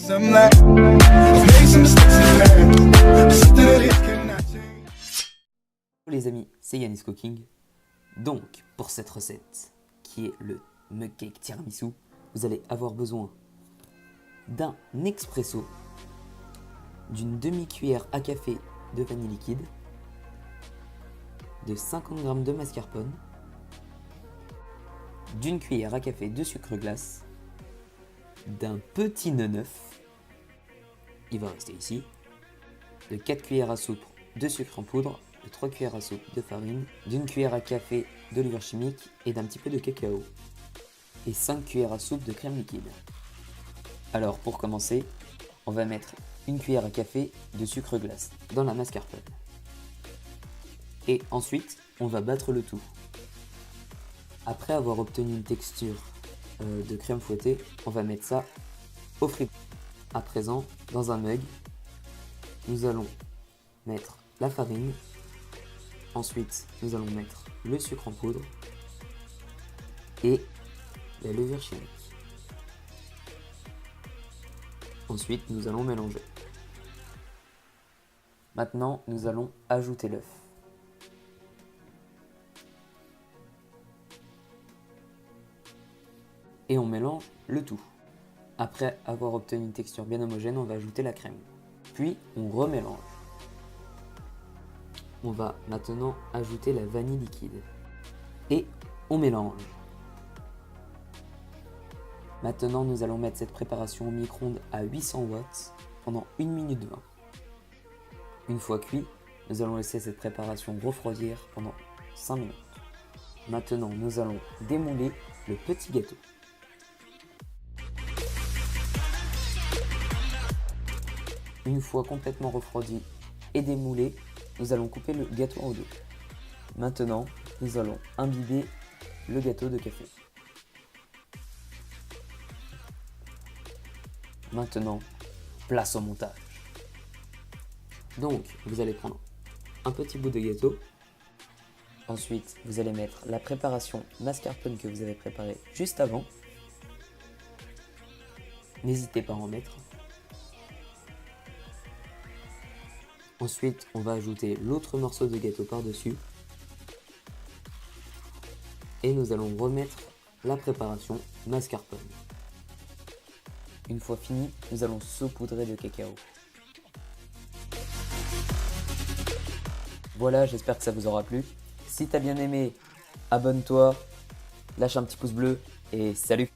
Some like I've made some mistakes in the past. Something that it cannot change. Les amis, c'est Yanis Cooking. Donc, pour cette recette, qui est le mug cake tiramisu, vous allez avoir besoin d'un expresso, d'une demi-cuillère à café de vanille liquide, de 50 g de mascarpone, d'une cuillère à café de sucre glace, d'un petit neuf, il va rester ici, de 4 cuillères à soupe de sucre en poudre, de 3 cuillères à soupe de farine, d'une cuillère à café de levure chimique et d'un petit peu de cacao, et 5 cuillères à soupe de crème liquide. Alors pour commencer, on va mettre une cuillère à café de sucre glace dans la mascarpone. Et ensuite, on va battre le tout. Après avoir obtenu une texture de crème fouettée, on va mettre ça au frigo. À présent, dans un mug, nous allons mettre la farine. Ensuite, nous allons mettre le sucre en poudre et la levure chimique. Ensuite, nous allons mélanger. Maintenant, nous allons ajouter l'œuf. Et on mélange le tout. Après avoir obtenu une texture bien homogène, on va ajouter la crème. Puis, on remélange. On va maintenant ajouter la vanille liquide. Et on mélange. Maintenant, nous allons mettre cette préparation au micro-ondes à 800 watts pendant 1 minute 20. Une fois cuit, nous allons laisser cette préparation refroidir pendant 5 minutes. Maintenant, nous allons démouler le petit gâteau. Une fois complètement refroidi et démoulé, nous allons couper le gâteau en deux. Maintenant, nous allons imbiber le gâteau de café. Maintenant, place au montage. Donc, vous allez prendre un petit bout de gâteau. Ensuite, vous allez mettre la préparation mascarpone que vous avez préparée juste avant. N'hésitez pas à en mettre. Ensuite, on va ajouter l'autre morceau de gâteau par-dessus. Et nous allons remettre la préparation mascarpone. Une fois fini, nous allons saupoudrer de cacao. Voilà, j'espère que ça vous aura plu. Si t'as bien aimé, abonne-toi, lâche un petit pouce bleu et salut!